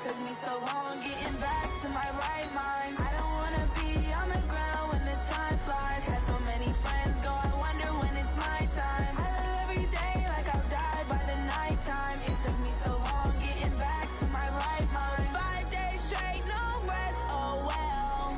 took me so long getting back to my right mind. I don't wanna be on the ground when the time flies. Had so many friends go, I wonder when it's my time. I live every day like I'll die by the nighttime. It took me so long getting back to my right mind. 5 days straight, no rest, oh well.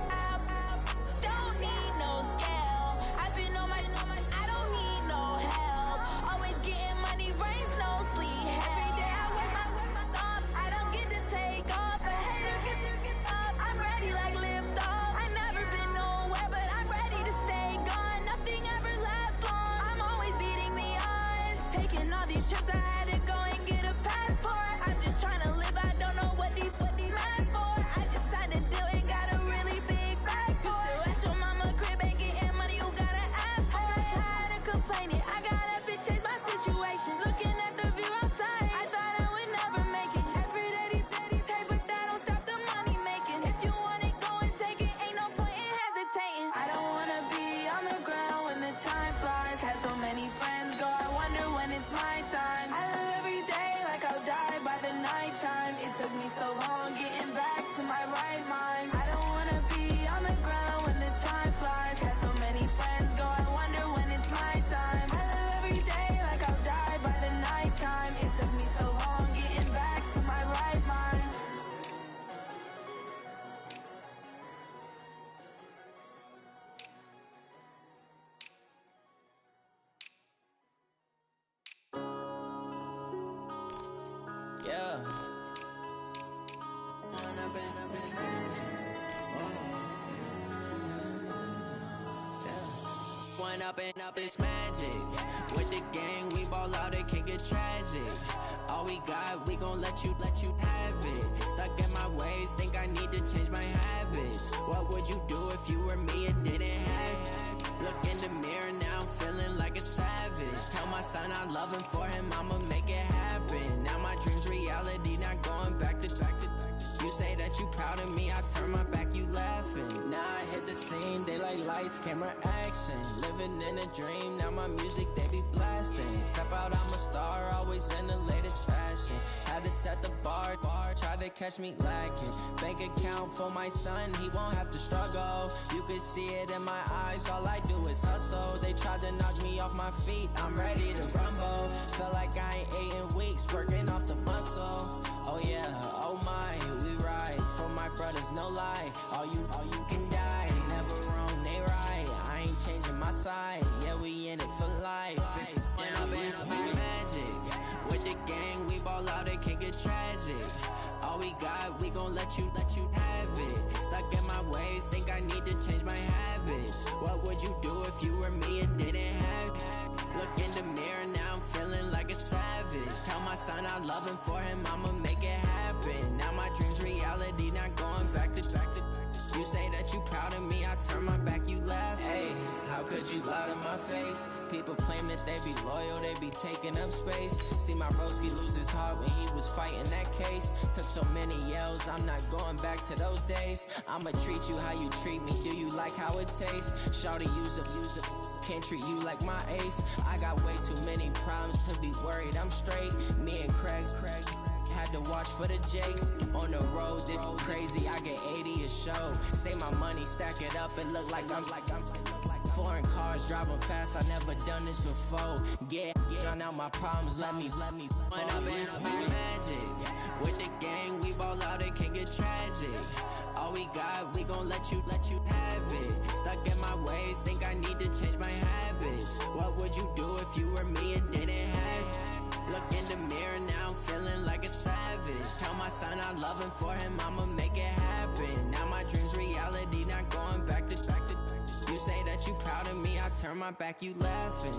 Don't need no scale. I've been on my, I don't need no help. Always getting money, rains, no sleep. Every day I work my thumb. I don't get to take off. A hater get off. I'm ready like lift off. I never been nowhere, but I'm ready to stay gone. Nothing ever lasts long. I'm always beating the odds. Taking all these trips, I had to go and get a passport. I'm just trying to live. I don't know what these mad for. I just signed a deal and got a really big bag for it. Still at your mama crib, ain't getting money, you gotta ask for it. I'm tired of complaining. I gotta bitch change my situation. Looking at the view outside, I thought I would never make it. Every day these take, but that don't stop the money making. If you want it, go and take it. Ain't no point in hesitating. I don't wanna be on the ground when the time flies. Had so many friends go, I wonder when it's my time. I live every day like I'll die by the nighttime. It took me so long getting back to my right mind. I don't wanna be on the ground when the time flies. Had so many friends go, I wonder when it's my time. I live every day like I'll die by the nighttime. It took me so long getting back to my right mind. Yeah. One up and up, it's magic. With the gang, we ball out, it can get tragic. All we got, we gon' let you have it. Stuck in my ways, think I need to change my habits. What would you do if you were me and didn't have it? Look in the mirror now, I'm feeling like a savage. Tell my son I love him, for him I'ma make it happen. Now my dream's reality, not going back to. You say that you proud of me, I turn my back, you laughing. Now I hit the scene, they like lights, camera, action. Living in a dream, now my music, they be blasting. Step out, I'm a star, always in the latest fashion. Had to set the bar, try to catch me lacking. Bank account for my son, he won't have to struggle. You can see it in my eyes, all I do is hustle. They tried to knock me off my feet, I'm ready to rumble. Felt like I ain't ate in weeks, working off the muscle. Oh yeah, oh my, we ride for my brothers, no lie. All you can die, never wrong, they right. I ain't changing my side, yeah, we in it for life. When up and up, it's magic. With the gang, we ball out, it can get tragic. All we got, we gon' let you have it. Stuck in my ways, think I need to change my habits. What would you do if you were me and didn't have it? Look in the mirror, now I'm feeling like a savage. Tell my son I love him, for him I'ma make it happen. Now my dream's reality, not going back to. You say that you proud of me, I turn my back, you laugh. Hey, how could you lie to my face? People claim that they be loyal, they be taking up space. See my broski lose his heart when he was fighting that case. Took so many yells, I'm not going back to those days. I'ma treat you how you treat me, do you like how it tastes? Shawty, use up, can't treat you like my ace. I got way too many problems to be worried, I'm straight. Me and Craig had to watch for the Jakes. On the road, it's crazy, I get 80 a show. Say my money, stack it up, it look like I'm foreign cars, driving fast, I never done this before. Get drown out my problems, let me When up and up, it's magic. With the gang, we ball out, it can get tragic. All we got, we gon' let you have it. Stuck in my ways, think I need to change my habits. What would you do if you were me and didn't have it? Look in the mirror, now I'm feeling like a savage. Tell my son I love him, for him I'ma make it happen. Now my dream's reality, not going back to. You say that you proud of me, I turn my back, you laughing.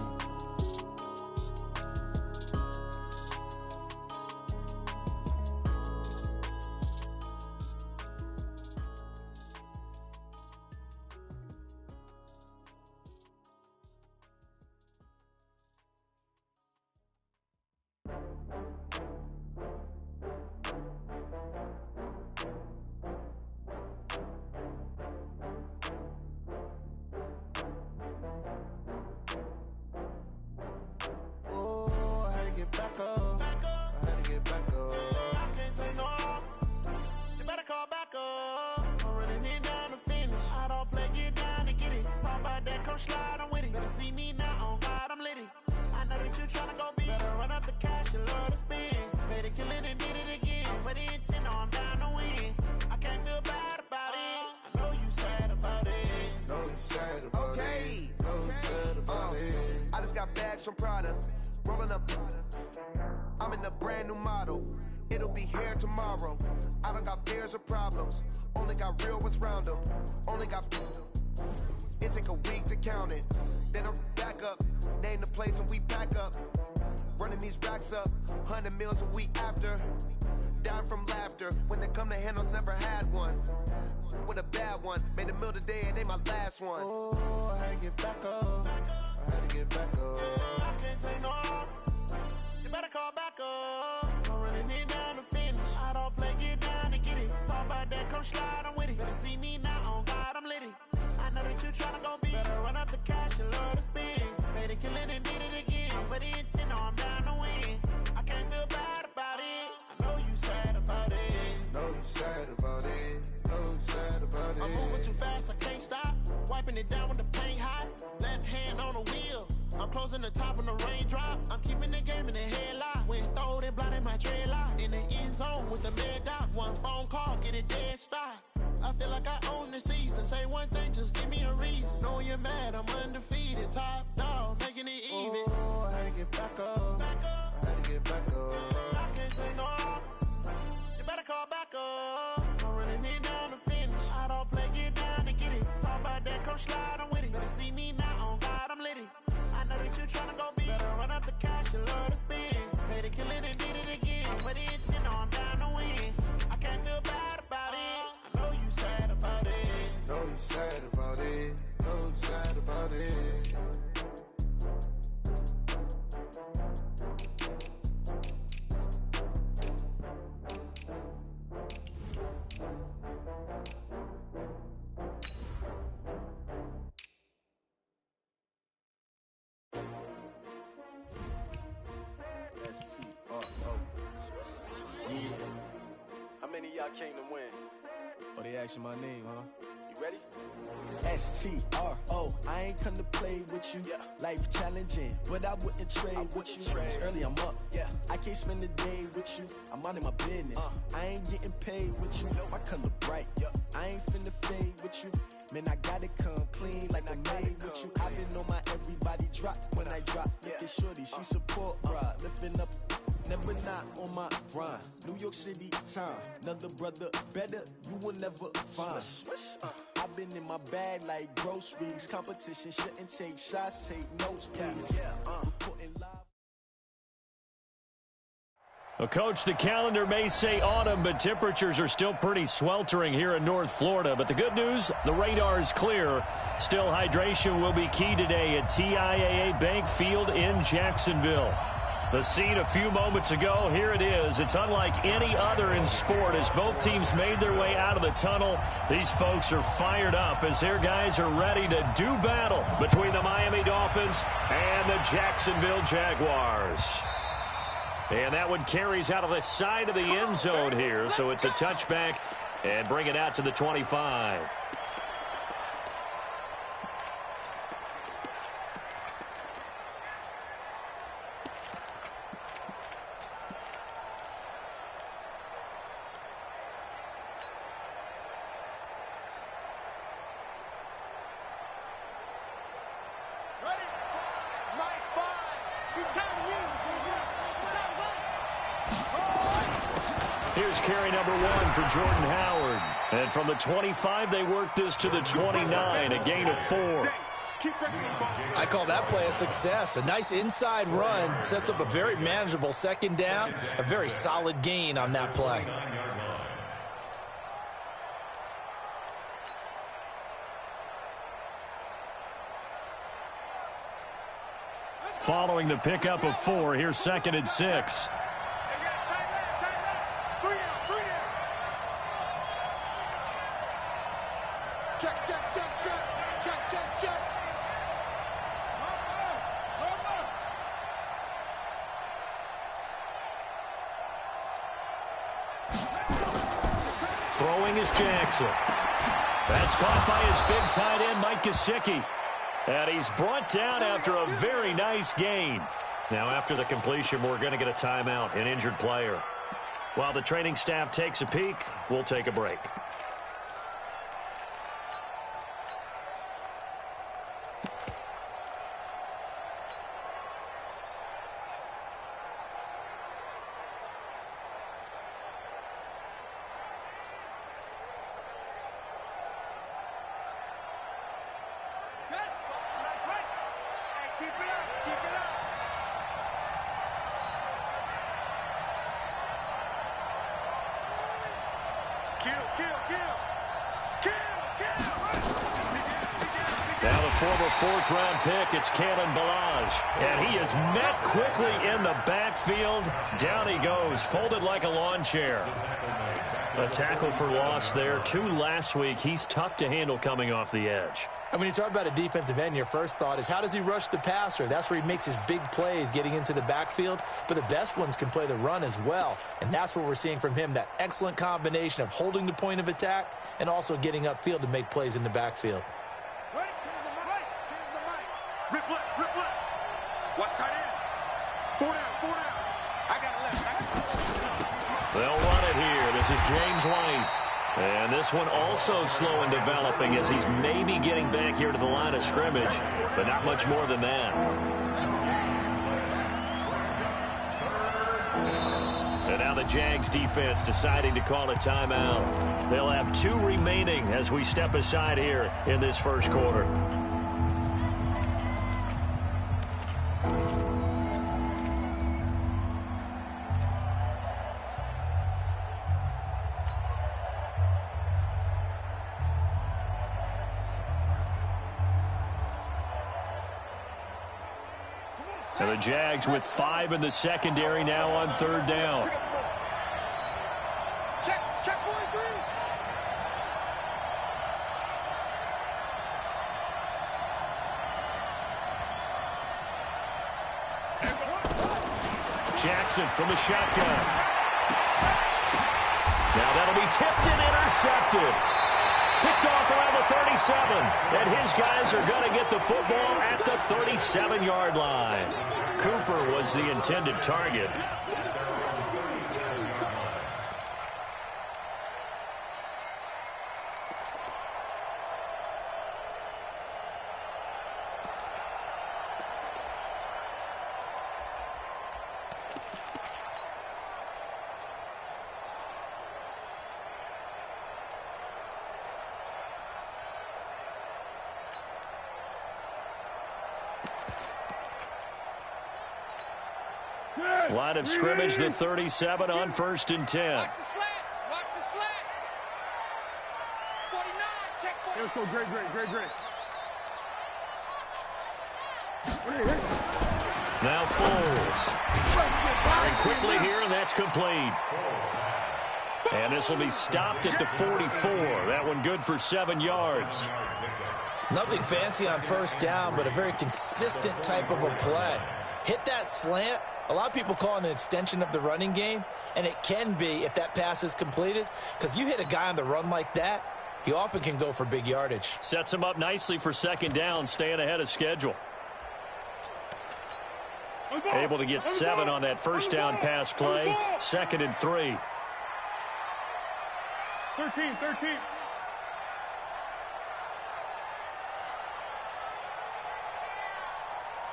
come slide, I'm with it. Better see me now, on God, I'm litty. I know that you tryna go big. Better run up the cash, you love to spend. Made it, kill it, and did it again. But the intent, no, I'm down to win. I can't feel bad about it. I know you sad about it. Know you sad about it. Know you sad about it. I just got bags from Prada. Rolling up. I'm in a brand new model. It'll be here tomorrow. I don't got fears or problems. Only got real ones round them. Only got. It take a week to count it. Then I'm back up. Name the place and we pack up. Running these racks up. 100 meals a week after. Dying from laughter. When it come to handles, never had one. With a bad one. Made a meal today and they my last one. Oh, I had to get back up. I had to get back up. I can't take no loss. You better call back up. I'm running it down to finish. I don't play, get down to get it. Talk about that, come slide, I'm with it. Better see me now, on God, I'm litty. I know that you tryna go big. Better run up the cash, you love to spend. Made it, kill it, and did it again. But the intent, no, I'm down to win. I can't feel bad about it. I know you sad about it. Know you sad about it. Know you sad about it. I'm moving too fast, I can't stop. Wiping it down with the paint hot. Left hand on the wheel. I'm closing the top when the raindrop. I'm keeping the game in the headlock. When throwed and blinded my dreadlock. In the end zone with the mad dot. One phone call, get it dead stop. I feel like I own the season. Say one thing, just give me a reason. Knowing you're mad, I'm undefeated. Top dog, making it even. Oh, I had to get back up. I had to get back up. I can't say no. You better call back up. I'm running it down to finish. I don't play, get down to get it. Talk about that, come slide, I'm with it. Better see me now, on God, I'm litty. I know that you tryna go big. Better run up the cash, you love to spend. Made it, kill it, and did it again. But the intent, no, I'm down to win. I can't feel bad about it. I know you sad about it. Know you sad about it. Know you sad about it. How many of y'all came to win? Oh, they asking my name, huh? You ready? STRO, I ain't come to play with you. Yeah. Life challenging, but I wouldn't trade with you. trade. It's early, I'm up. Yeah. I can't spend the day with you. I'm out of my business. I ain't getting paid with you. My color bright. I ain't finna fade with you. Man, I gotta come clean like I made with you. I've been on my everybody drop when I drop. Look at shorty, she support bra. Lifting up, never not on my grind. New York City time, another brother better, you will never find. I've been in my bag like groceries. Competition shouldn't take shots, take notes, please. Reporting live. Well, Coach, the calendar may say autumn, but temperatures are still pretty sweltering here in North Florida. But the good news, the radar is clear. Still, hydration will be key today at TIAA Bank Field in Jacksonville. The scene a few moments ago, here it is. It's unlike any other in sport as both teams made their way out of the tunnel. These folks are fired up as their guys are ready to do battle between the Miami Dolphins and the Jacksonville Jaguars. And that one carries out of the side of the end zone here, so it's a touchback and bring it out to the 25. Here's carry number 1 for Jordan Howard. And from the 25, they work this to the 29, a gain of 4. I call that play a success. A nice inside run sets up a very manageable second down, a very solid gain on that play. Following the pickup of 4, here's 2nd and 6. Throwing is Jackson. That's caught by his big tight end, Mike Gesicki. And he's brought down after a very nice gain. Now, after the completion, we're going to get a timeout, an injured player. While the training staff takes a peek, we'll take a break. Now the former fourth-round pick, it's Kalen Ballage. And he is met quickly in the backfield. Down he goes, folded like a lawn chair. A tackle for loss there. 2 last week. He's tough to handle coming off the edge. And when you talk about a defensive end, your first thought is, how does he rush the passer? That's where he makes his big plays, getting into the backfield. But the best ones can play the run as well. And that's what we're seeing from him, that excellent combination of holding the point of attack and also getting upfield to make plays in the backfield. Right, change the mic. Rip left. Watch tight end. 4 down. I got it left. They'll run it here. This is James White. And this one also slow in developing as he's maybe getting back here to the line of scrimmage, but not much more than that. And now the Jags defense deciding to call a timeout. They'll have 2 remaining as we step aside here in this first quarter. And the Jags with 5 in the secondary now on 3rd down. Check 43. Jackson from the shotgun. Now that'll be tipped and intercepted. Picked off around the 37. And his guys are going to get the football at the 37-yard line. Cooper was the intended target. Line of scrimmage, the 37 on 1st and 10. Watch the slats. 49. Check 49. Let's go. Great. Now Foles. Firing quickly here, and that's complete. And this will be stopped at the 44. That one good for 7 yards. Nothing fancy on 1st down, but a very consistent type of a play. Hit that slant. A lot of people call it an extension of the running game, and it can be if that pass is completed, because you hit a guy on the run like that, he often can go for big yardage. Sets him up nicely for 2nd down, staying ahead of schedule. Able to get 7 on that 1st down pass play. 2nd and 3. 13.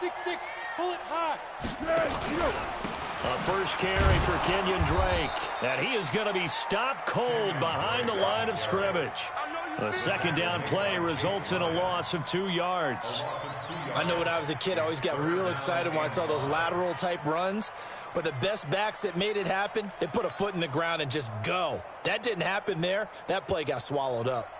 6-6, pull it high. A first carry for Kenyon Drake. And he is going to be stopped cold behind the line of scrimmage. A 2nd down play results in a loss of 2 yards. I know when I was a kid, I always got real excited when I saw those lateral type runs. But the best backs that made it happen, they put a foot in the ground and just go. That didn't happen there. That play got swallowed up.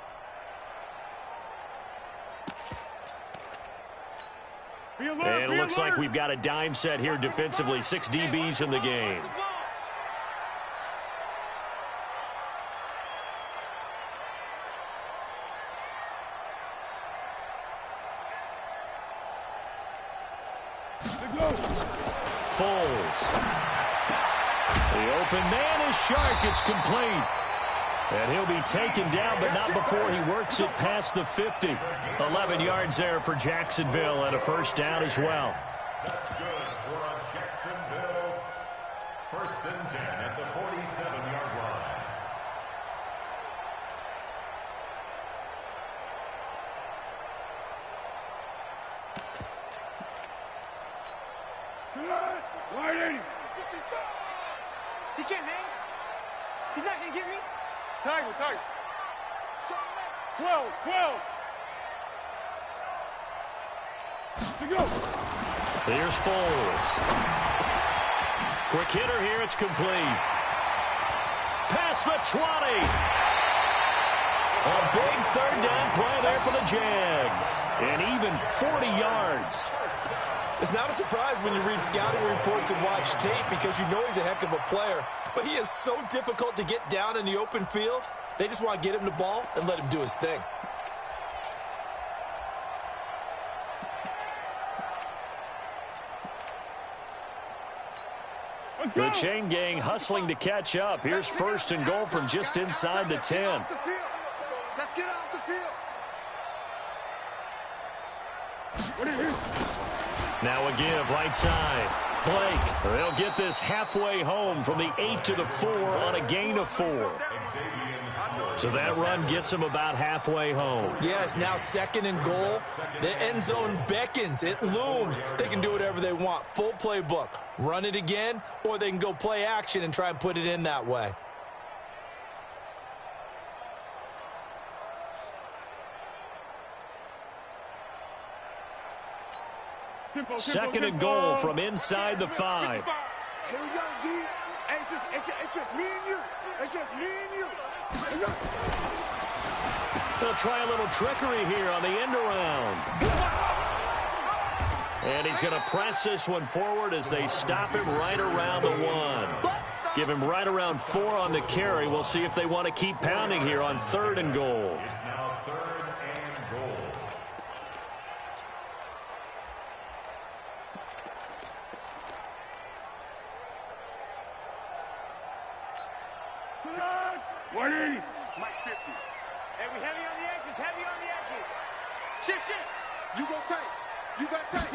And it looks like we've got a dime set here defensively. 6 DBs in the game. Foles. The open man is Shark. It's complete. And he'll be taken down, but not before he works it past the 50. 11 yards there for Jacksonville and a first down as well. That's good for a Jacksonville. First and 10 at the 47-yard line. He can't hang. He's not going to get me. Tiger. 12. To go. Here's Foles. Quick hitter here. It's complete. Past the 20. A big third down play there for the Jags. And even 40 yards. It's not a surprise when you read scouting reports and watch tape because you know he's a heck of a player. But he is so difficult to get down in the open field. They just want to get him the ball and let him do his thing. The chain gang hustling to catch up. Here's first and goal from just inside the 10. Let's get off the field. Now a give right side. Blake, they'll get this halfway home from the 8 to the 4 on a gain of 4. So that run gets them about halfway home. Yes, now second and goal. The end zone beckons. It looms. They can do whatever they want. Full playbook. Run it again, or they can go play action and try and put it in that way. Second and goal from inside the 5. Here we go, D. It's just me and you. It's just me and you. They'll try a little trickery here on the end around. And he's going to press this one forward as they stop him right around the 1. Give him right around 4 on the carry. We'll see if they want to keep pounding here on third and goal. It's now third and goal. Mike 50. Hey, we heavy on the edges. Shift. You go tight. You got tight.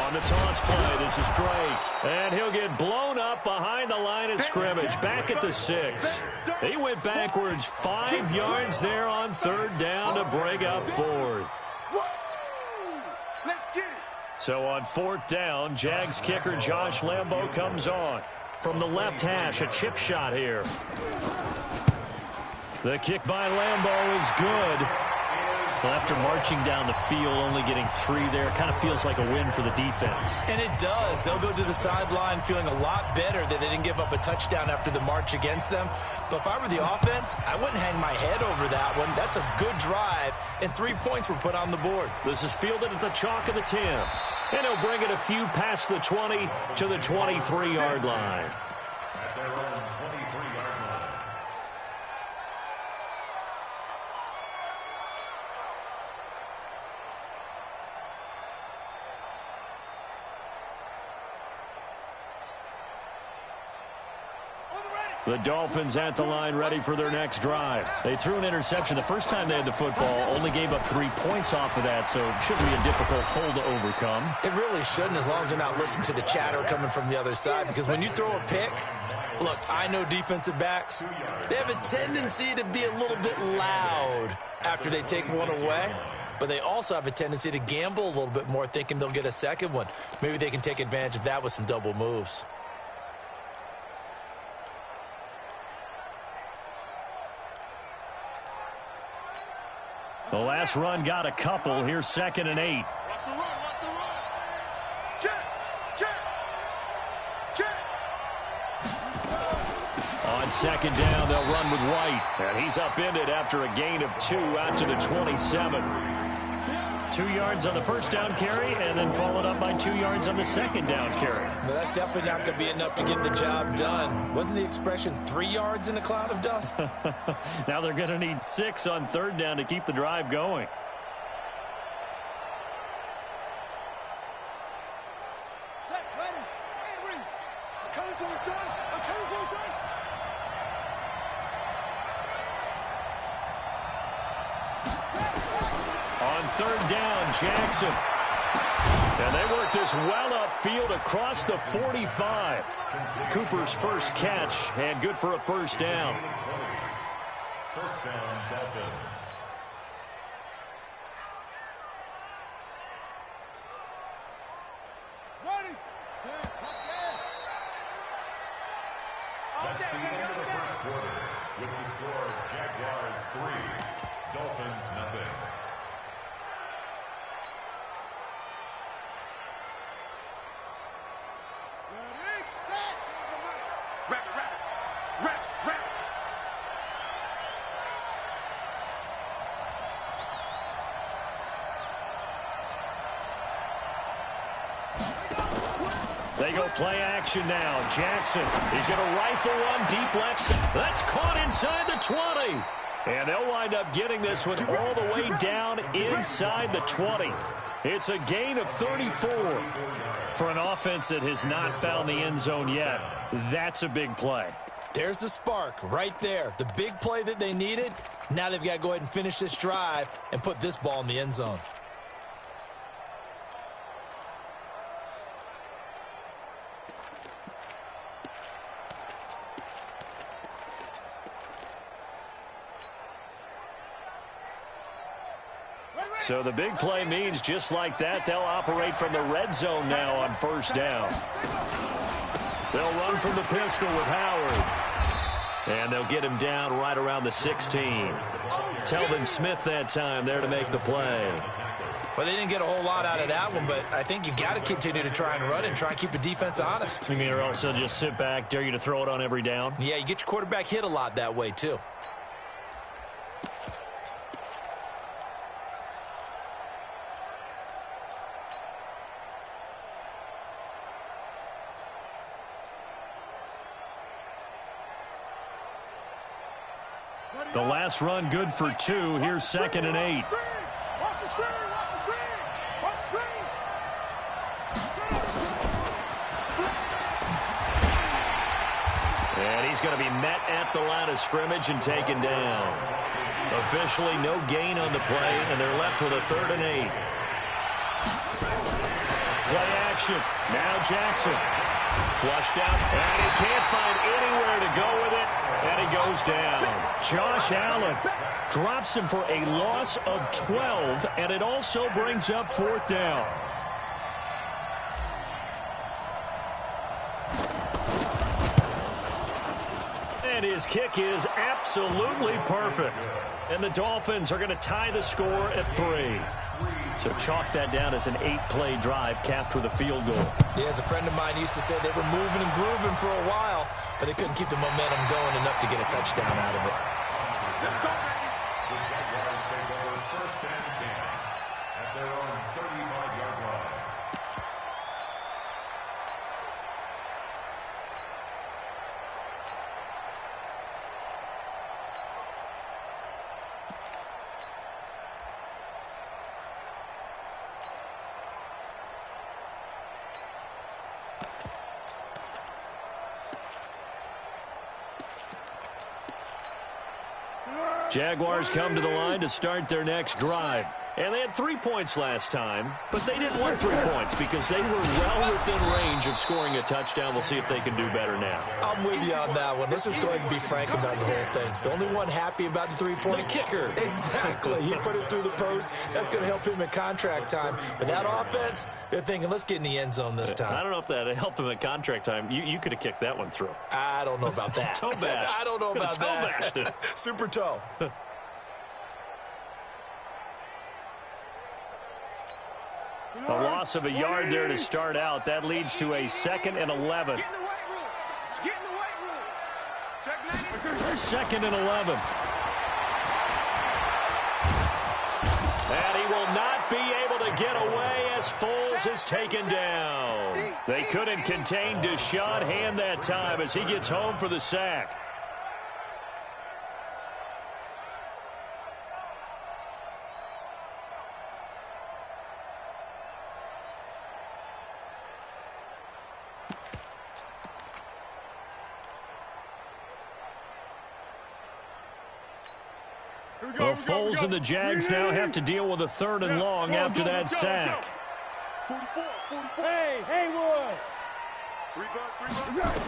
On the toss play, this is Drake. And he'll get blown up behind the line of scrimmage, back at the 6. He went backwards 5 yards there on third down to break up fourth. Let's get it. So on fourth down, Jags kicker Josh Lambo comes on. From the left hash, a chip shot here. The kick by Lambo is good. Well, after marching down the field, only getting 3 there, kind of feels like a win for the defense. And it does. They'll go to the sideline feeling a lot better that they didn't give up a touchdown after the march against them. But if I were the offense, I wouldn't hang my head over that one. That's a good drive, and 3 points were put on the board. This is fielded at the chalk of the 10. And he'll bring it a few past the 20 to the 23-yard line. At their own 23-yard line. The Dolphins at the line ready for their next drive. They threw an interception the first time they had the football, only gave up 3 points off of that, so it shouldn't be a difficult hole to overcome. It really shouldn't, as long as they're not listening to the chatter coming from the other side, because when you throw a pick, look, I know defensive backs, they have a tendency to be a little bit loud after they take one away, but they also have a tendency to gamble a little bit more, thinking they'll get a second one. Maybe they can take advantage of that with some double moves. The last run got a couple. Here's second and 8. Watch the run. Check. On second down, they'll run with White. And he's upended after a gain of 2 out to the 27. 2 yards on the first down carry, and then followed up by 2 yards on the second down carry. Well, that's definitely not going to be enough to get the job done. Wasn't the expression 3 yards in a cloud of dust? Now they're going to need 6 on third down to keep the drive going. Set, ready. I'm coming to the side. third down. Jackson. And they work this well upfield across the 45. Cooper's first catch, and good for a first down. First down, Dolphins. That's the end of the first quarter. With the score, Jaguars 3, Dolphins nothing. They go play action now. Jackson, he's going to rifle one deep left side. That's caught inside the 20. And they'll wind up getting this one all the way down inside the 20. It's a gain of 34. For an offense that has not found the end zone yet, that's a big play. There's the spark right there. The big play that they needed. Now they've got to go ahead and finish this drive and put this ball in the end zone. So the big play means just like that, they'll operate from the red zone now on first down. They'll run from the pistol with Howard. And they'll get him down right around the 16. Telvin Smith that time there to make the play. Well, they didn't get a whole lot out of that one, but I think you've got to continue to try and run and try and keep the defense honest. You mean or else they'll just sit back, dare you to throw it on every down? Yeah, you get your quarterback hit a lot that way, too. The last run good for 2. Here's 2nd and 8. And he's going to be met at the line of scrimmage and taken down. Officially no gain on the play, and they're left with a 3rd and 8. Play action. Now Jackson. Flushed out, and he can't find anywhere to go with it, and he goes down. Josh Allen drops him for a loss of 12, and it also brings up 4th down. And his kick is absolutely perfect. And the Dolphins are going to tie the score at 3. So chalk that down as an 8-play drive capped with a field goal. Yeah, as a friend of mine used to say, they were moving and grooving for a while, but they couldn't keep the momentum going enough to get a touchdown out of it. The Jaguars take over 1st and 10 at their own 35-yard line. Jaguars come to the line to start their next drive. And they had 3 points last time, but they didn't want 3 points because they were well within range of scoring a touchdown. We'll see if they can do better now. I'm with you on that one. Let's just go ahead and be frank about the whole thing. The only one happy about the 3-point. The kicker. Exactly. He put it through the post. That's going to help him in contract time. But that offense, they're thinking, let's get in the end zone this time. I don't know if that helped him at contract time. You could have kicked that one through. I don't know about that. Toe bash. I don't know about toe that. Bashed it. Super toe. A loss of a yard there to start out. That leads to a 2nd and 11. 2nd and 11. And he will not be able to get away as Foles is taken down. They couldn't contain Deshaun Hand that time as he gets home for the sack. Well, Foles and the Jags now have to deal with a 3rd and long after that sack. 44. Hey, Haywood. 3 bucks.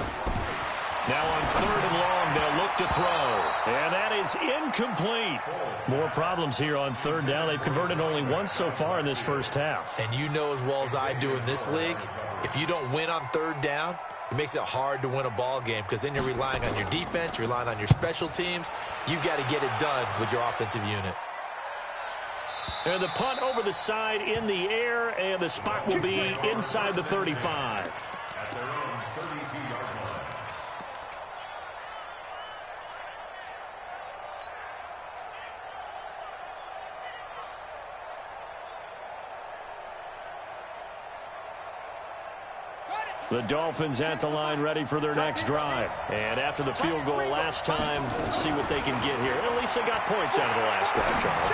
Now on 3rd and long, they'll look to throw. And that is incomplete. More problems here on 3rd down. They've converted only once so far in this first half. And you know as well as I do in this league, if you don't win on 3rd down, it makes it hard to win a ball game because then you're relying on your defense, you're relying on your special teams. You've got to get it done with your offensive unit. And the punt over the side in the air, and the spot will be inside the 35. At their own 32-yard line. The Dolphins at the line ready for their next drive. And after the field goal last time, see what they can get here. At least they got points out of the last drive, Charles.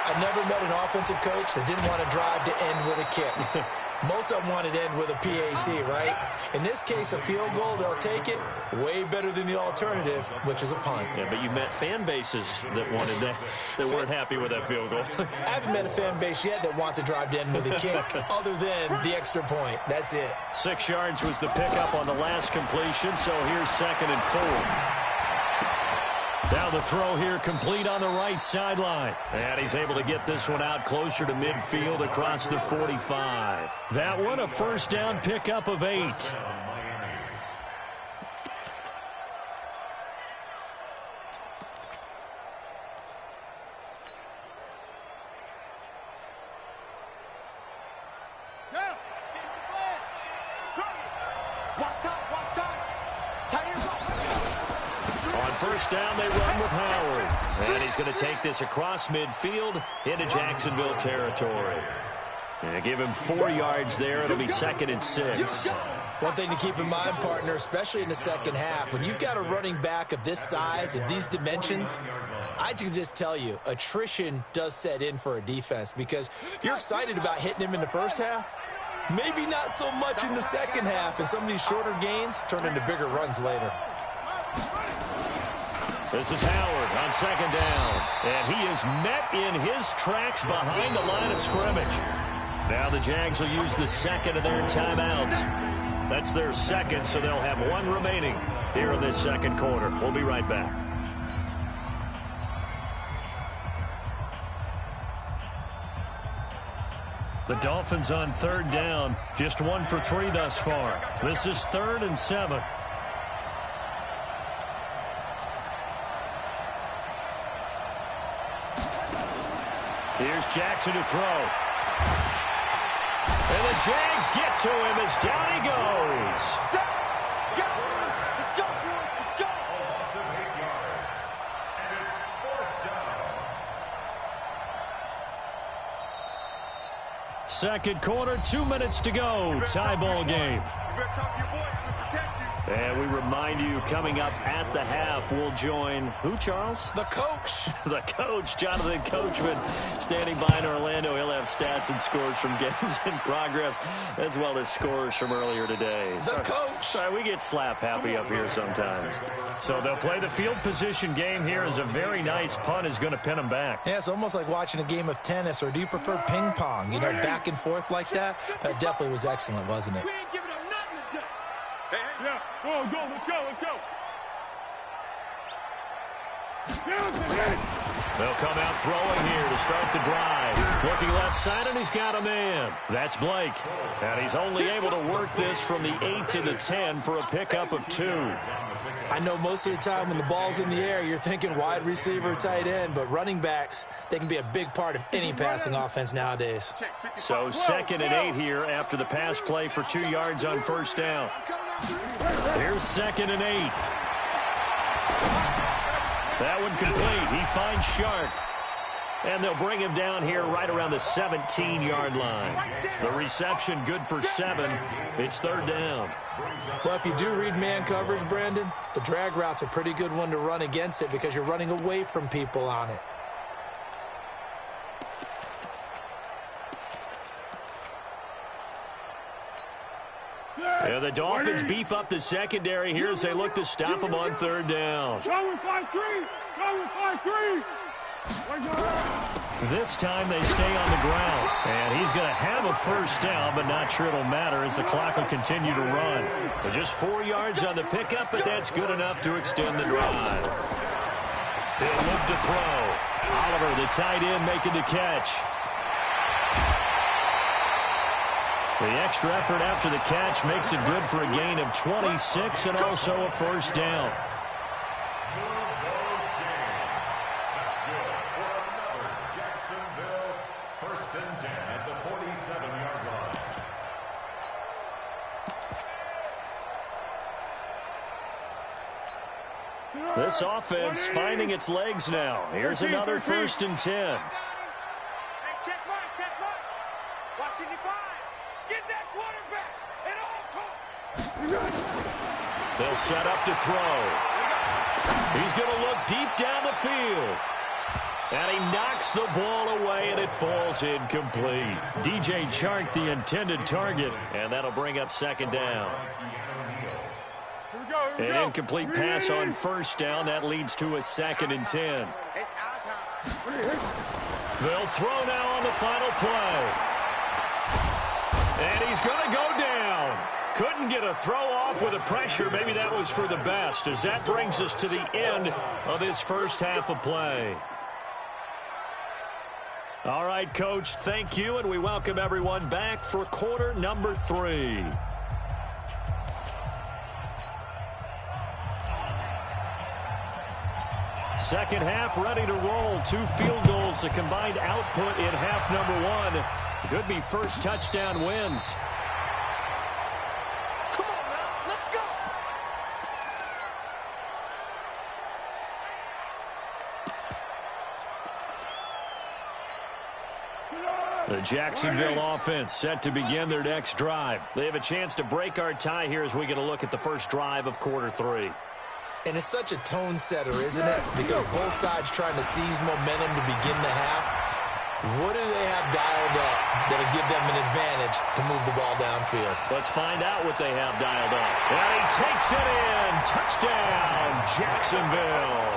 I've never met an offensive coach that didn't want to drive to end with a kick. Most of them wanted to end with a PAT, right? In this case, a field goal, they'll take it. Way better than the alternative, which is a punt. Yeah, but you met fan bases that wanted that, that weren't happy with that field goal. I haven't met a fan base yet that wants to drive to end with a kick, other than the extra point. That's it. 6 yards was the pickup on the last completion, so here's 2nd and 4. Now the throw here complete on the right sideline. And he's able to get this one out closer to midfield across the 45. That one a 1st down pickup of 8. Down they run with Howard. And he's going to take this across midfield into Jacksonville territory. And give him 4 yards there. It'll be 2nd and 6. One thing to keep in mind, partner, especially in the second half, when you've got a running back of this size and these dimensions, I can just tell you, attrition does set in for a defense because you're excited about hitting him in the first half. Maybe not so much in the second half, and some of these shorter gains turn into bigger runs later. This is Howard on 2nd down. And he is met in his tracks behind the line of scrimmage. Now the Jags will use the 2nd of their timeouts. That's their 2nd, so they'll have 1 remaining here in this 2nd quarter. We'll be right back. The Dolphins on 3rd down. Just 1 for 3 thus far. This is 3rd and 7. Here's Jackson to throw. And the Jags get to him as down he goes. Let's go. Let's go. Loss of 8 yards. And it's 4th down. 2nd quarter, 2 minutes to go. Tie ball game. You better talk to your boy. He'll protect you. And we remind you, coming up at the half, we'll join who, Charles? The coach. The coach, Jonathan Coachman, standing by in Orlando. He'll have stats and scores from games in progress, as well as scores from earlier today. The coach. Sorry, we get slap happy up here sometimes. So they'll play the field position game here as a very nice punt is going to pin them back. Yeah, it's almost like watching a game of tennis, or do you prefer ping pong? You know, back and forth like that? That definitely was excellent, wasn't it? We ain't giving up nothing today. Hey. Yeah. Let's go. They'll come out throwing here to start the drive. Looking left side, and he's got a man. That's Blake. And he's only able to work this from the 8 to the 10 for a pickup of 2. I know most of the time when the ball's in the air, you're thinking wide receiver, tight end, but running backs, they can be a big part of any passing offense nowadays. So 2nd and 8 here after the pass play for 2 yards on 1st down. Here's 2nd and 8. That one complete. He finds Shark. And they'll bring him down here right around the 17-yard line. The reception good for 7. It's 3rd down. Well, if you do read man coverage, Brandon, the drag route's a pretty good one to run against it because you're running away from people on it. Yeah, the Dolphins beef up the secondary here as they look to stop him on 3rd down. This time they stay on the ground. And he's going to have a first down, but not sure it'll matter as the clock will continue to run. But just 4 yards on the pickup, but that's good enough to extend the drive. They'll look to throw. Oliver, the tight end, making the catch. The extra effort after the catch makes it good for a gain of 26 and also a first down. This offense finding its legs now. Here's another 1st and 10. Hey, check mark, check mark. Watching you five. Get that quarterback at all costs. They'll set up to throw. He's going to look deep down the field. And he knocks the ball away, and it falls incomplete. DJ Chark, the intended target, and that'll bring up 2nd down. An incomplete pass on 1st down. That leads to a 2nd and 10. It's our time. They'll throw now on the final play. And he's going to go down. Couldn't get a throw off with the pressure. Maybe that was for the best, as that brings us to the end of this first half of play. All right, Coach, thank you, and we welcome everyone back for quarter number 3. Second half ready to roll. 2 field goals, the combined output in half number 1. Could be first touchdown wins. Come on now, let's go. The Jacksonville offense set to begin their next drive. They have a chance to break our tie here as we get a look at the first drive of quarter 3. And it's such a tone setter, isn't it? Because both sides trying to seize momentum to begin the half. What do they have dialed up that'll give them an advantage to move the ball downfield? Let's find out what they have dialed up. And he takes it in. Touchdown, Jacksonville.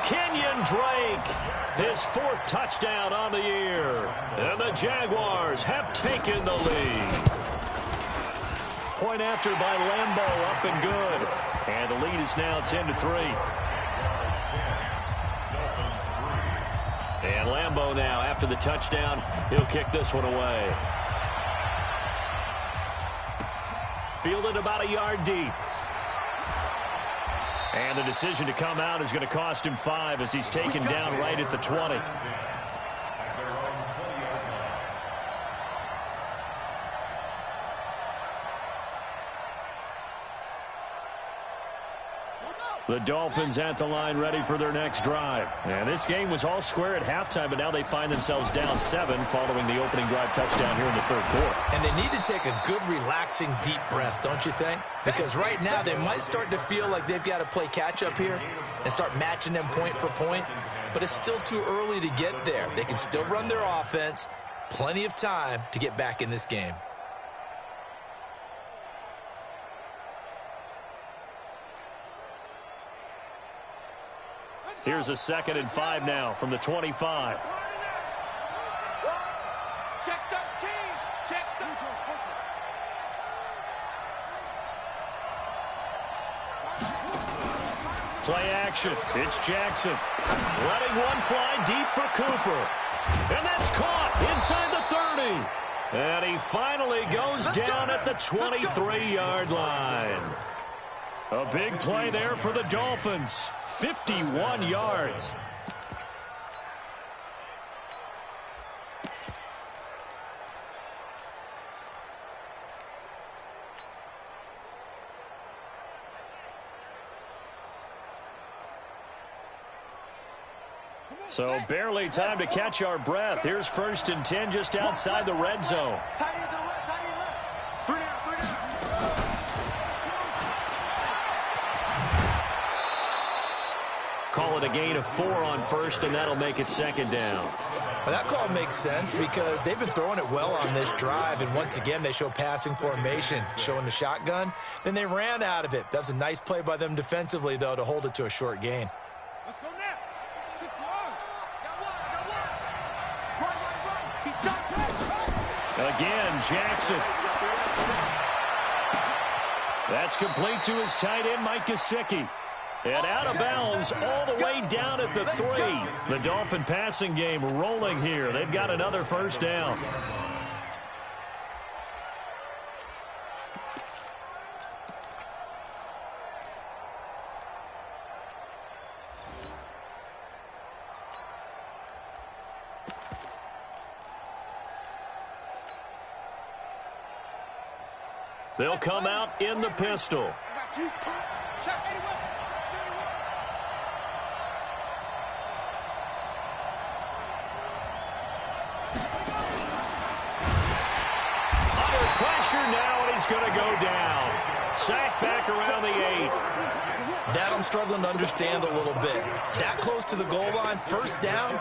Kenyon Drake, his 4th touchdown on the year. And the Jaguars have taken the lead. Point after by Lambo, up and good. And the lead is now 10-3. And Lambo now, after the touchdown, he'll kick this one away. Fielded about a yard deep. And the decision to come out is going to cost him 5 as he's taken down right at the 20. The Dolphins at the line ready for their next drive. And this game was all square at halftime, but now they find themselves down 7 following the opening drive touchdown here in the 3rd quarter. And they need to take a good, relaxing, deep breath, don't you think? Because right now they might start to feel like they've got to play catch-up here and start matching them point for point. But it's still too early to get there. They can still run their offense. Plenty of time to get back in this game. Here's a 2nd and 5 now from the 25. Check 13. Check 13. Play action. It's Jackson. Letting one fly deep for Cooper. And that's caught inside the 30. And he finally goes down at the 23-yard line. A big play there for the Dolphins. 51 yards. So barely time to catch our breath. Here's 1st and 10 just outside the red zone. Tight end to the left, tight end left. 3 down, 3 down. Call it a gain of 4 on 1st, and that'll make it 2nd down. Well, that call makes sense because they've been throwing it well on this drive, and once again they show passing formation, showing the shotgun. Then they ran out of it. That was a nice play by them defensively, though, to hold it to a short gain. Let's go now. 6-1. Again, Jackson. That's complete to his tight end, Mike Gesicki. And out of bounds all the way down at the 3. The Dolphin passing game rolling here. They've got another first down. They'll come out in the pistol. Under pressure now, and he's going to go down. Sacked back around the 8. That I'm struggling to understand a little bit. That close to the goal line, first down,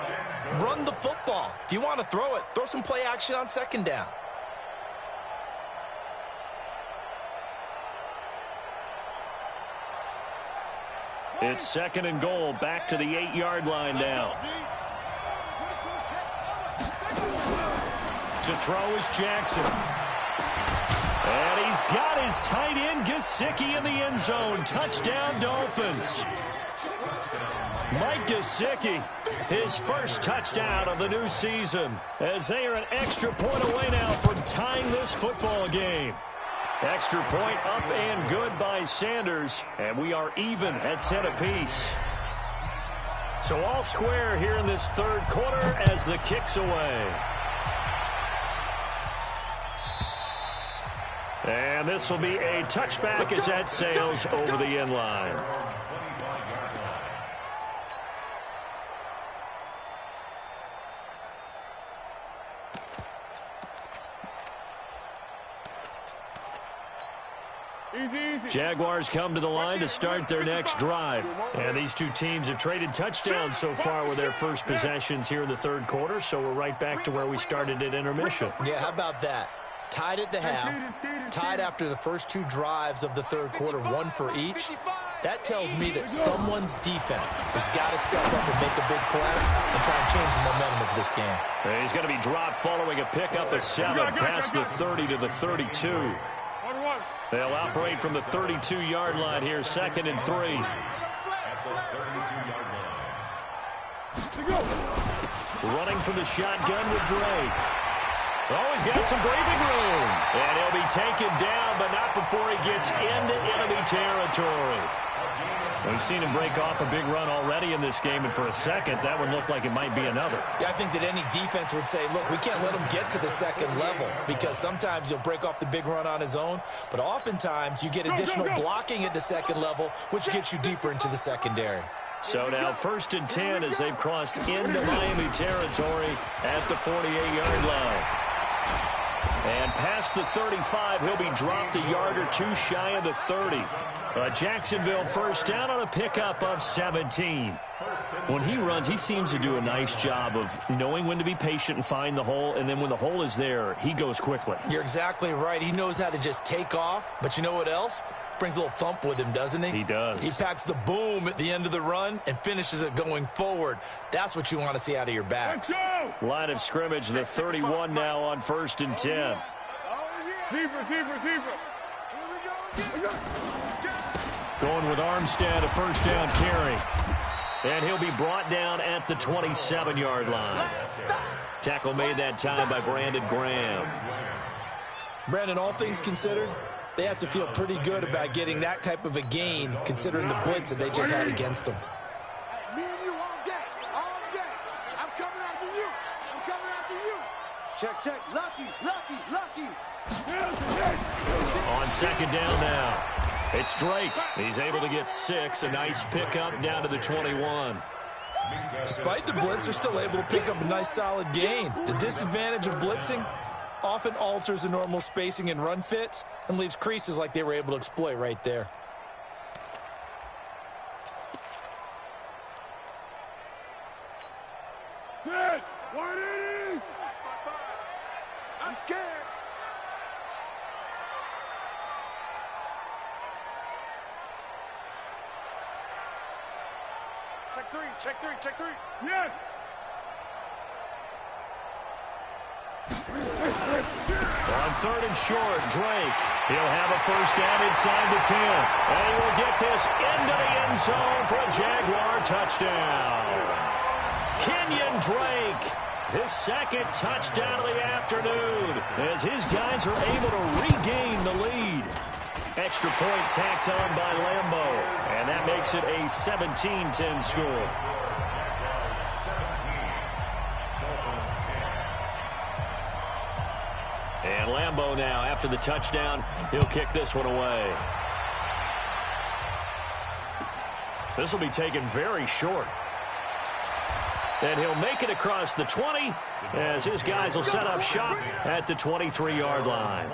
run the football. If you want to throw it, throw some play action on second down. It's second and goal, back to the 8-yard line now. To throw is Jackson. And he's got his tight end, Gesicki, in the end zone. Touchdown, Dolphins. Mike Gesicki, his first touchdown of the new season, as they are an extra point away now from tying this football game. Extra point up and good by Sanders, and we are even at 10 apiece. So all square here in this third quarter as the kick's away. And this will be a touchback as that sails over the end line. Jaguars come to the line to start their next drive. And these two teams have traded touchdowns so far with their first possessions here in the third quarter, so we're right back to where we started at intermission. Yeah, how about that? Tied at the half, tied after the first two drives of the third quarter, one for each. That tells me that someone's defense has got to step up and make a big play and try and change the momentum of this game. He's going to be dropped following a pickup of 7 past the 30 to the 32. They'll operate from the 32-yard line here, second and 3. Running from the shotgun with Drake. Oh, he's got some breathing room. And he'll be taken down, but not before he gets into enemy territory. We've seen him break off a big run already in this game, and for a second, that one looked like it might be another. Yeah, I think that any defense would say, look, we can't let him get to the second level, because sometimes he'll break off the big run on his own, but oftentimes you get additional blocking at the second level, which gets you deeper into the secondary. So now first and 10 as they've crossed into Miami territory at the 48-yard line. And past the 35, he'll be dropped a yard or two shy of the 30. Jacksonville first down on a pickup of 17. When he runs, he seems to do a nice job of knowing when to be patient and find the hole, and then when the hole is there, he goes quickly. You're exactly right. He knows how to just take off, but you know what else? Brings a little thump with him, doesn't he? He does. He packs the boom at the end of the run and finishes it going forward. That's what you want to see out of your backs. Line of scrimmage, the 31 now on first and 10. Deeper. Going with Armstead, a first down carry. And he'll be brought down at the 27-yard line. Tackle made that time by Brandon Graham. Brandon, all things considered, they have to feel pretty good about getting that type of a gain, considering the blitz that they just had against them. Me and you all day. I'm coming after you. Check. Lucky. On second down now, it's Drake. He's able to get 6. A nice pickup down to the 21. Despite the blitz, they're still able to pick up a nice solid gain. The disadvantage of blitzing often alters the normal spacing and run fits and leaves creases like they were able to exploit right there. Dead. 180. I'm scared. Check three. Yes. On 3rd and short, Drake. He'll have a first down inside the 10. And he will get this into the end zone for a Jaguar touchdown. Kenyon Drake, his second touchdown of the afternoon, as his guys are able to regain the lead. Extra point tacked on by Lambo, and that makes it a 17-10 score. And Lambo now, after the touchdown, he'll kick this one away. This will be taken very short. And he'll make it across the 20 as his guys will set up shop at the 23-yard line.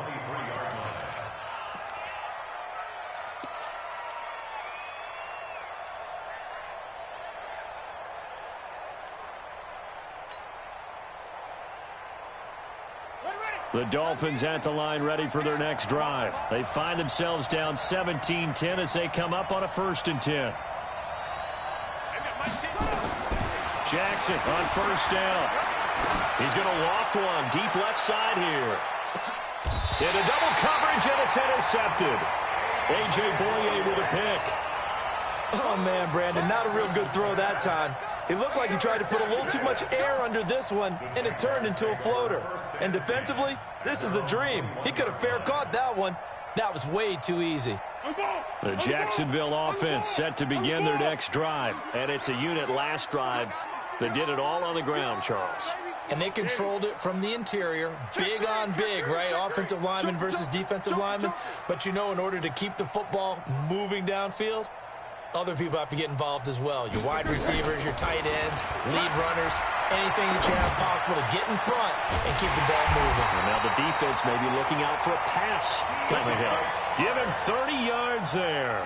The Dolphins at the line ready for their next drive. They find themselves down 17-10 as they come up on a 1st and 10. Jackson on 1st down. He's going to loft one deep left side here. Into double coverage, and it's intercepted. A.J. Boye with a pick. Oh, man, Brandon, not a real good throw that time. It looked like he tried to put a little too much air under this one, and it turned into a floater. And defensively, this is a dream. He could have fair caught that one. That was way too easy. The Jacksonville offense set to begin their next drive. And it's a unit last drive that did it all on the ground, Charles. And they controlled it from the interior. Big on big, right? Offensive lineman versus defensive lineman. But, you know, in order to keep the football moving downfield, other people have to get involved as well. Your wide receivers, your tight ends, lead runners, anything that you have possible to get in front and keep the ball moving. And now the defense may be looking out for a pass coming up. Give him 30 yards there.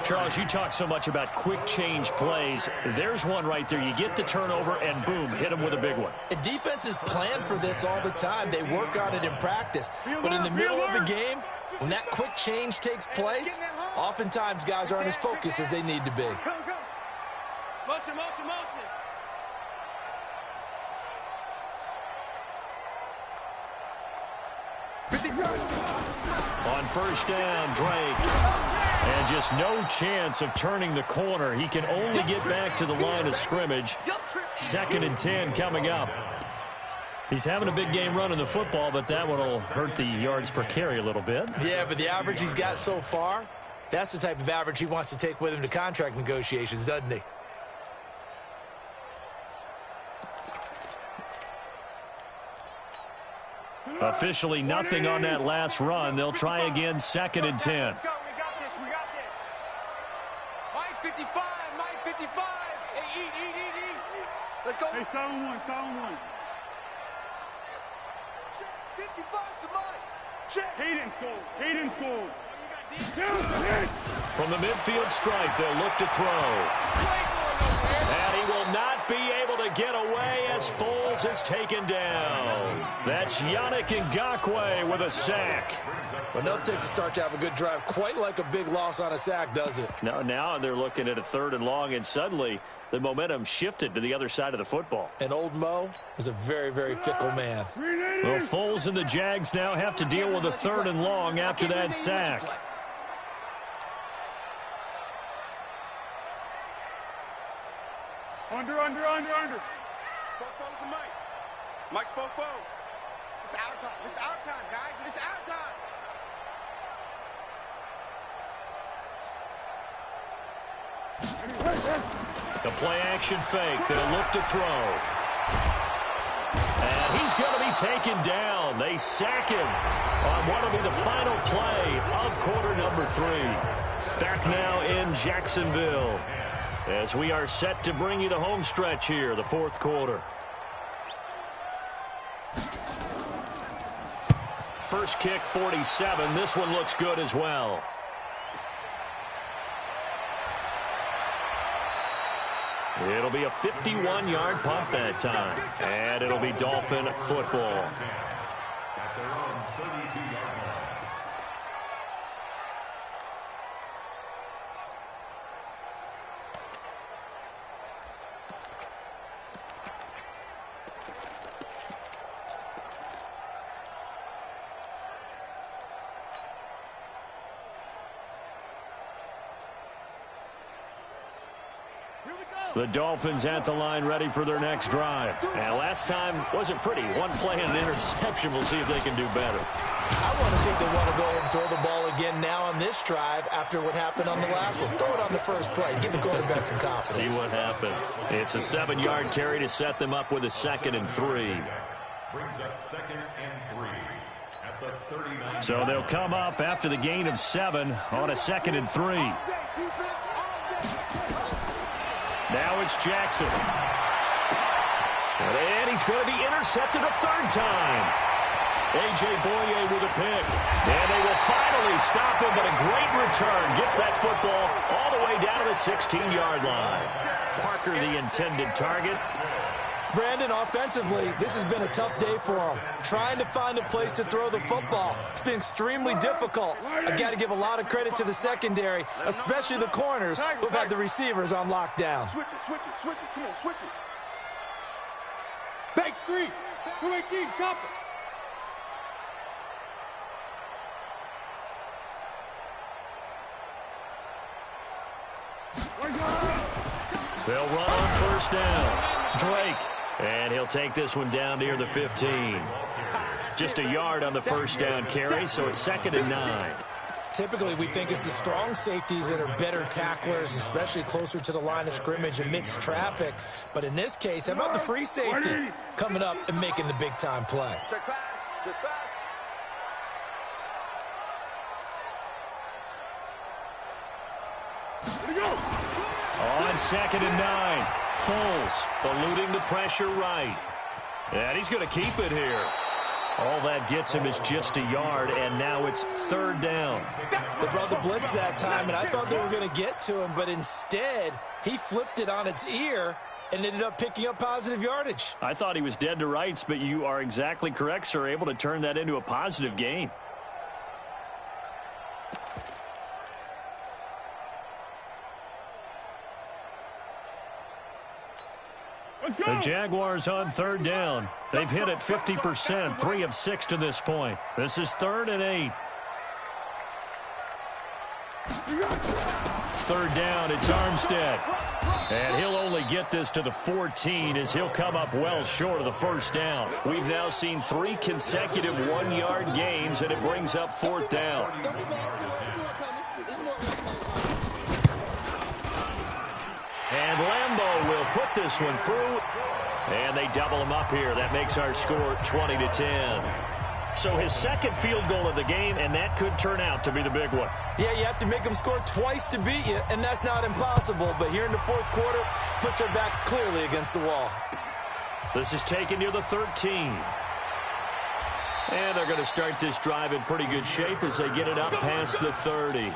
Charles, you talk so much about quick change plays. There's one right there. You get the turnover and boom, hit him with a big one. And defenses plan for this all the time. They work on it in practice. But in the middle of a game, when that quick change takes place, oftentimes guys aren't as focused as they need to be. Motion, motion, motion. On 1st down, Drake. And just no chance of turning the corner. He can only get back to the line of scrimmage. 2nd and 10 coming up. He's having a big game running the football, but that one will hurt the yards per carry a little bit. Yeah, but the average he's got so far, that's the type of average he wants to take with him to contract negotiations, doesn't he? Officially nothing on that last run. They'll try again, 2nd and 10. We got this, we got this. Mike 55, Mike 55. Hey, eat. Let's go. Hey, 7-1, 7-1. 55 to Mike. Check. Hayden scored. From the midfield stripe, they'll look to throw. And he will not be able to get away as Foles is taken down. That's Yannick Ngakoue with a sack. But no, it takes a start to have a good drive. Quite like a big loss on a sack, does it? No, now they're looking at a 3rd and long, and suddenly the momentum shifted to the other side of the football. And old Mo is a very, very fickle man. Well, Foles and the Jags now have to deal with a 3rd and long after that sack. Under. Spoke to Mike. Mike spoke. It's our time. It's our time, guys. It's our time. The play action fake. They'll look to throw. And he's going to be taken down. They sack him on what will be the final play of quarter number 3. Back now in Jacksonville as we are set to bring you the home stretch here, the 4th quarter. First kick, 47. This one looks good as well. It'll be a 51-yard punt that time. And it'll be Dolphin football. The Dolphins at the line ready for their next drive. And last time wasn't pretty. One play and an interception. We'll see if they can do better. I want to see if they want to go ahead and throw the ball again now on this drive after what happened on the last one. Throw it on the first play. Give the quarterback some confidence. See what happens. It's a 7-yard carry to set them up with a 2nd and 3. Brings up 2nd and 3 at the 39. So they'll come up after the gain of 7 on a 2nd and 3. Now it's Jackson. And he's going to be intercepted a 3rd time. A.J. Boye with a pick. And they will finally stop him, but a great return. Gets that football all the way down to the 16-yard line. Parker, the intended target. Brandon, offensively, this has been a tough day for him. Trying to find a place to throw the football. It's been extremely difficult. I've got to give a lot of credit to the secondary, especially the corners who've had the receivers on lockdown. Switch it. Come on, switch it. Banks 3. 218, chop it. They'll run on 1st down. Drake. And he'll take this one down near the 15. Just a yard on the 1st down carry, so it's 2nd and 9. Typically, we think it's the strong safeties that are better tacklers, especially closer to the line of scrimmage amidst traffic. But in this case, how about the free safety coming up and making the big-time play? Check pass. On 2nd and 9. Foles eluding the pressure right. And he's going to keep it here. All that gets him is just a yard, and now it's 3rd down. They brought the blitz that time, and I thought they were going to get to him, but instead, he flipped it on its ear and ended up picking up positive yardage. I thought he was dead to rights, but you are exactly correct, sir, able to turn that into a positive gain. The Jaguars on 3rd down. They've hit it 50%, 3 of 6 to this point. This is 3rd and 8. 3rd down, it's Armstead. And he'll only get this to the 14 as he'll come up well short of the 1st down. We've now seen 3 consecutive 1-yard gains, and it brings up 4th down. And Lambeau will put this one through. And they double him up here. That makes our score 20-10. So his 2nd field goal of the game, and that could turn out to be the big one. Yeah, you have to make them score twice to beat you, and that's not impossible. But here in the 4th quarter, puts their backs clearly against the wall. This is taken near the 13. And they're going to start this drive in pretty good shape as they get it up past the 30.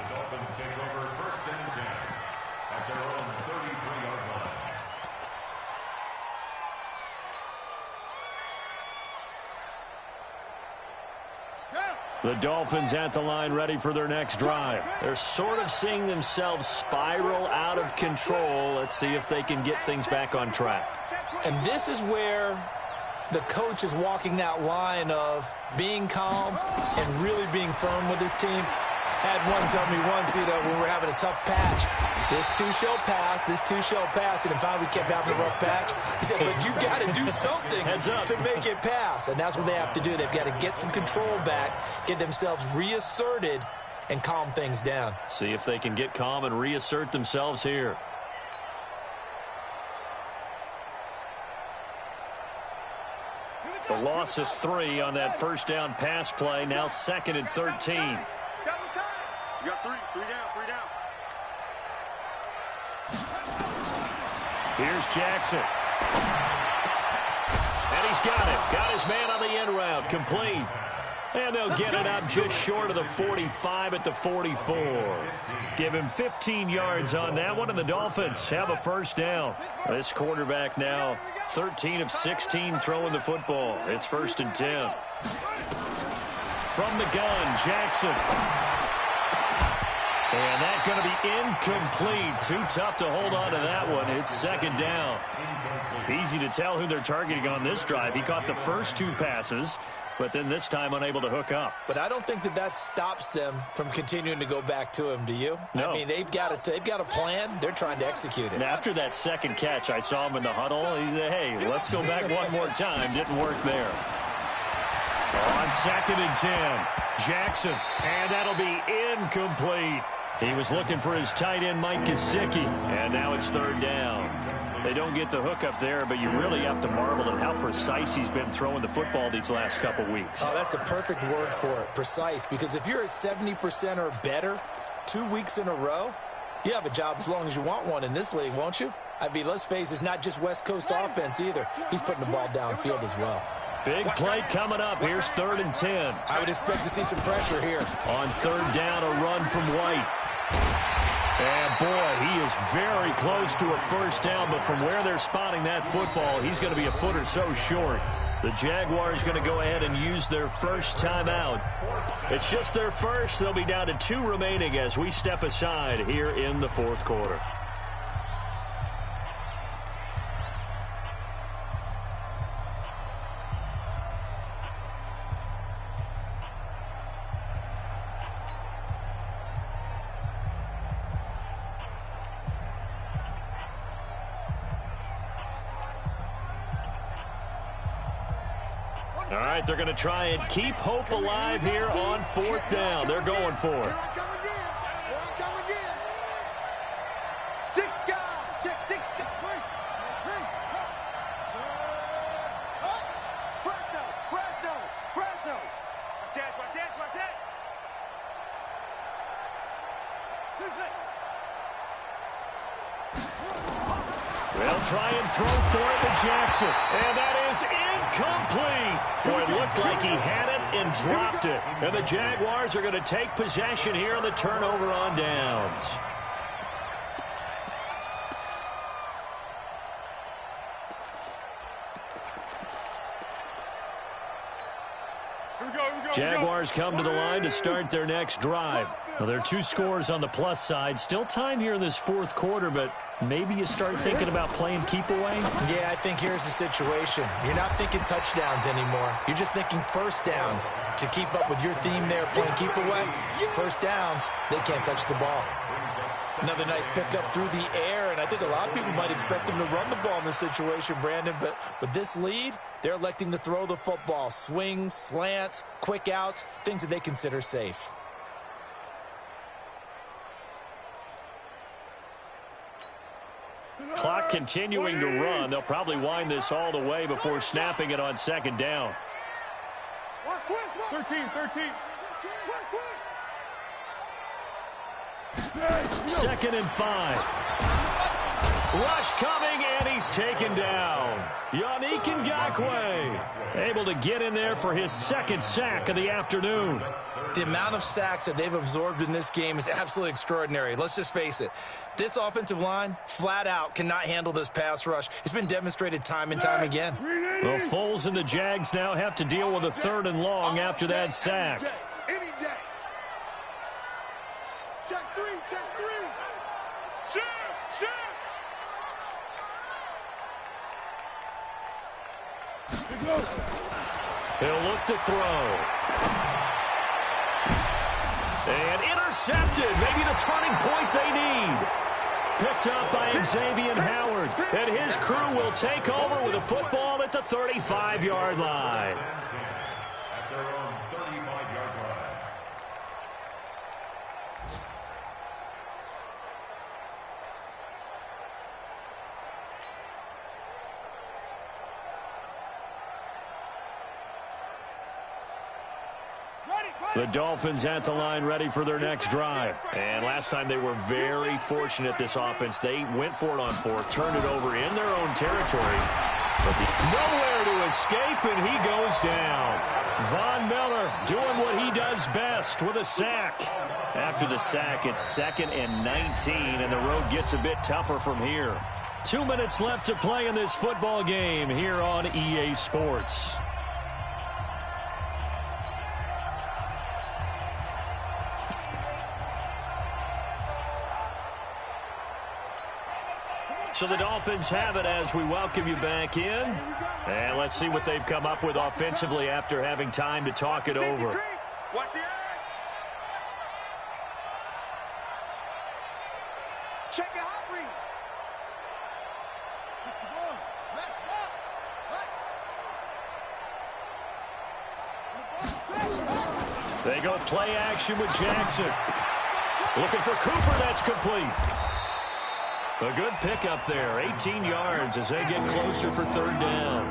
The Dolphins at the line ready for their next drive. They're sort of seeing themselves spiral out of control. Let's see if they can get things back on track. And this is where the coach is walking that line of being calm and really being firm with his team. Had one tell me once, when we're having a tough patch, this too shall pass, this too shall pass. And finally we kept having a rough patch. He said, but you got to do something to make it pass. And that's what they have to do. They've got to get some control back, get themselves reasserted, and calm things down. See if they can get calm and reassert themselves here. The loss of 3 on that 1st down pass play. Now 2nd and 13. You got 3 down. Here's Jackson. And he's got it. Got his man on the end route. Complete. And they'll get it up just short of the 45 at the 44. Give him 15 yards on that one, and the Dolphins have a 1st down. This quarterback now 13 of 16 throwing the football. It's 1st and 10. From the gun, Jackson. And that's going to be incomplete. Too tough to hold on to that one. It's second down. Easy to tell who they're targeting on this drive. He caught the first 2 passes, but then this time unable to hook up. But I don't think that stops them from continuing to go back to him, do you? No. I mean, they've got a plan. They're trying to execute it. And after that second catch, I saw him in the huddle. He said, hey, let's go back one more time. Didn't work there. On 2nd and 10, Jackson, and that'll be incomplete. He was looking for his tight end, Mike Gesicki, and now it's 3rd down. They don't get the hook up there, but you really have to marvel at how precise he's been throwing the football these last couple weeks. Oh, that's the perfect word for it, precise, because if you're at 70% or better 2 weeks in a row, you have a job as long as you want one in this league, won't you? I mean, let's face it, it's not just West Coast offense either. He's putting the ball downfield as well. Big play coming up. Here's 3rd and 10. I would expect to see some pressure here. On 3rd down, a run from White. And, boy, he is very close to a first down, but from where they're spotting that football, he's going to be a foot or so short. The Jaguars going to go ahead and use their first timeout. It's just their first. They'll be down to 2 remaining as we step aside here in the 4th quarter. All right, they're going to try and keep hope alive here on 4th down. They're going for it. Here I come again. Here I come again. 6 guys. Check 6. Fresno. Watch that. They'll try and throw for it to Jackson. And that is incomplete. Boy, it looked like he had it and dropped it. And the Jaguars are going to take possession here on the turnover on downs. Jaguars come to the line to start their next drive. Well, there are 2 scores on the plus side. Still time here in this 4th quarter, but maybe you start thinking about playing keep away? Yeah, I think here's the situation. You're not thinking touchdowns anymore. You're just thinking first downs. To keep up with your theme there, playing keep away, first downs, they can't touch the ball. Another nice pickup through the air, and I think a lot of people might expect them to run the ball in this situation, Brandon, but with this lead, they're electing to throw the football. Swings, slants, quick outs, things that they consider safe. Clock continuing to run. They'll probably wind this all the way before snapping it on 2nd down. 13. 2nd and 5. Rush coming, and he's taken down. Yannick Ngakoue able to get in there for his 2nd sack of the afternoon. The amount of sacks that they've absorbed in this game is absolutely extraordinary. Let's just face it. This offensive line, flat out, cannot handle this pass rush. It's been demonstrated time and time again. Well, Foles and the Jags now have to deal with a 3rd and long after that sack. Any day. Check 3. Shit. He'll look to throw. And intercepted. Maybe the turning point they need. Picked up by Xavier Howard. And his crew will take over with a football at the 35-yard line. At their own 35-yard line. The Dolphins at the line ready for their next drive. And last time they were very fortunate, this offense. They went for it on 4th, turned it over in their own territory. But nowhere to escape, and he goes down. Von Miller doing what he does best with a sack. After the sack, it's 2nd and 19, and the road gets a bit tougher from here. 2 minutes left to play in this football game here on EA Sports. So the Dolphins have it as we welcome you back in. And let's see what they've come up with offensively after having time to talk it over. Watch the edge. Check the hot read. Check the ball. Let's box. They go play action with Jackson. Looking for Cooper. That's complete. A good pickup there. 18 yards as they get closer for third down.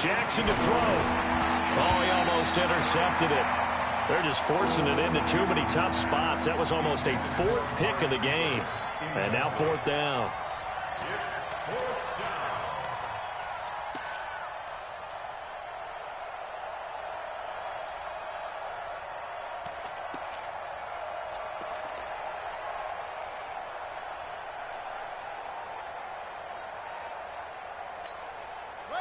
Jackson to throw. Oh, he almost intercepted it. They're just forcing it into too many tough spots. That was almost a fourth pick of the game. And now fourth down.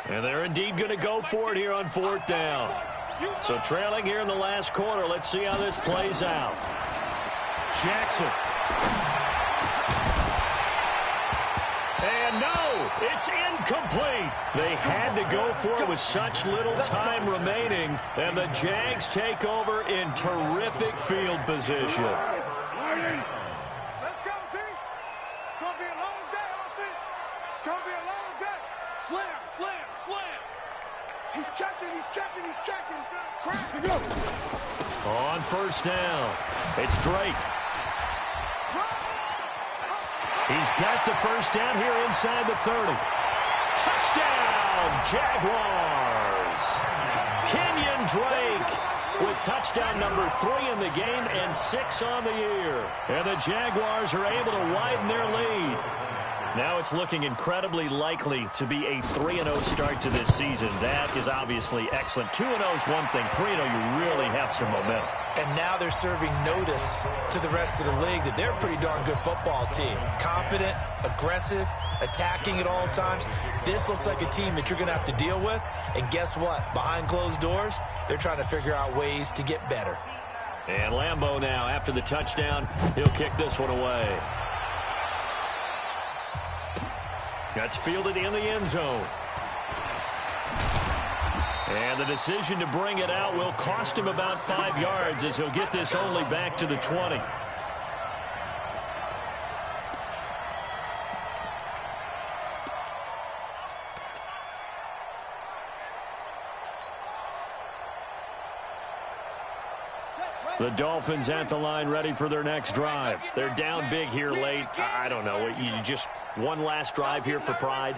And they're indeed going to go for it here on fourth down. So trailing here in the last quarter. Let's see how this plays out. Jackson. And no, it's incomplete. They had to go for it with such little time remaining. And the Jags take over in terrific field position. Let's go, D. It's going to be a long day, offense. It's going to be a long day. Slam, slam, slam. He's checking, he's checking, he's checking. Crack. On first down, it's Drake. He's got the first down here inside the 30. Touchdown, Jaguars. Kenyon Drake with touchdown number 3 in the game and 6 on the year. And the Jaguars are able to widen their lead. Now it's looking incredibly likely to be a 3-0 start to this season. That is obviously excellent. 2-0 is one thing. 3-0, you really have some momentum. And now they're serving notice to the rest of the league that they're a pretty darn good football team. Confident, aggressive, attacking at all times. This looks like a team that you're going to have to deal with. And guess what? Behind closed doors, they're trying to figure out ways to get better. And Lambeau now, after the touchdown, he'll kick this one away. That's fielded in the end zone. And the decision to bring it out will cost him about 5 yards as he'll get this only back to the 20. The Dolphins at the line ready for their next drive. They're down big here late. I don't know. You just one last drive here for pride?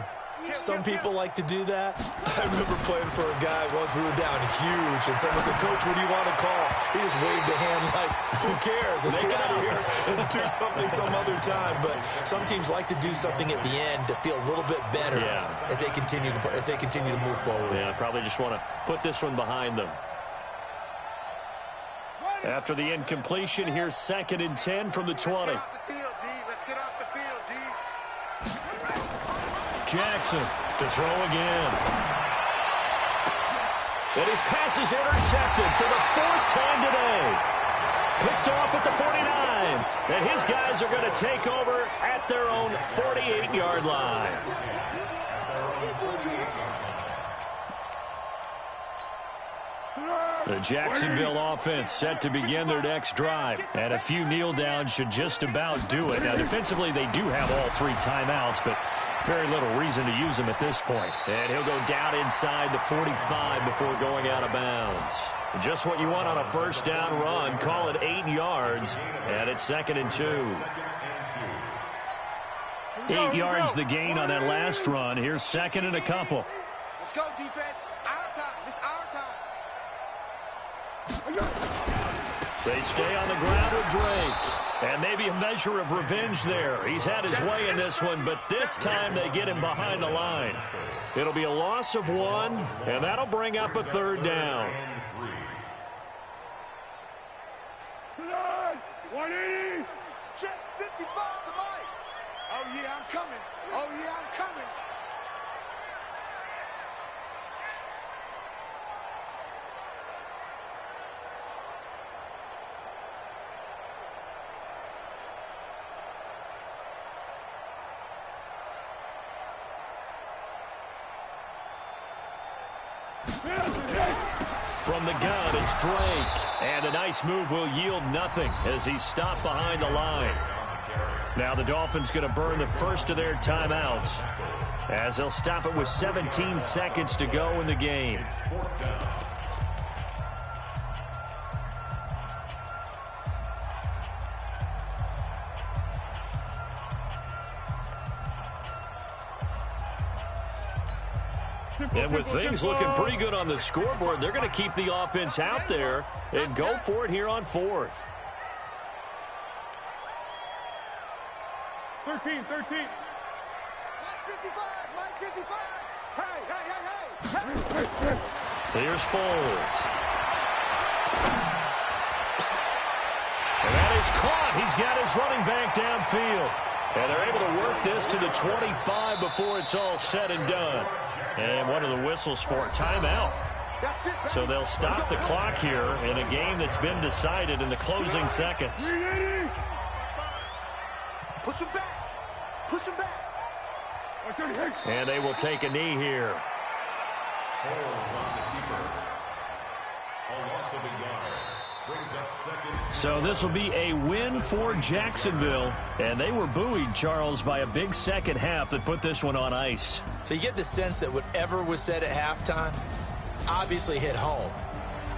Some people like to do that. I remember playing for a guy once. We were down huge, and someone said, "Coach, what do you want to call?" He just waved a hand like, who cares? Let's get out of here and do something some other time. But some teams like to do something at the end to feel a little bit better as they continue to move forward. Yeah, probably just want to put this one behind them. After the incompletion, here's 2nd and 10 from the 20. Let's get off the field, D. Jackson to throw again. And his pass is intercepted for the 4th time today. Picked off at the 49. And his guys are going to take over at their own 48-yard line. The Jacksonville offense set to begin their next drive. And a few kneel downs should just about do it. Now, defensively, they do have all 3 timeouts, but very little reason to use them at this point. And he'll go down inside the 45 before going out of bounds. Just what you want on a first down run. Call it 8 yards, and it's 2nd and 2. 8 yards the gain on that last run. Here's 2nd and a couple. Let's go, defense. Our time. It's our time. They stay on the ground with Drake. And maybe a measure of revenge there. He's had his way in this one, but this time they get him behind the line. It'll be a loss of 1, and that'll bring up a 3rd down. 180. Check 55 to Mike. Oh, yeah, I'm coming. Oh, yeah, I'm coming. From the gun, it's Drake. And a nice move will yield nothing as he's stopped behind the line. Now the Dolphins going to burn the first of their timeouts as they'll stop it with 17 seconds to go in the game. And with things looking pretty good on the scoreboard, they're going to keep the offense out there and go for it here on fourth. 13. 55. Hey. Here's Foles. And that is caught. He's got his running back downfield. And they're able to work this to the 25 before it's all said and done. And one of the whistles for a timeout. So they'll stop the clock here in a game that's been decided in the closing seconds. Push him back. Push him back. And they will take a knee here. So this will be a win for Jacksonville. And they were buoyed, Charles, by a big second half that put this one on ice. So you get the sense that whatever was said at halftime obviously hit home.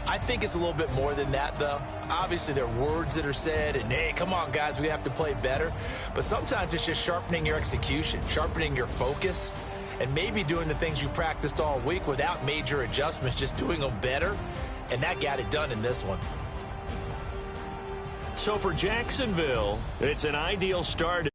I think it's a little bit more than that, though. Obviously, there are words that are said, and, hey, come on, guys, we have to play better. But sometimes it's just sharpening your execution, sharpening your focus, and maybe doing the things you practiced all week without major adjustments, just doing them better. And that got it done in this one. So for Jacksonville, it's an ideal start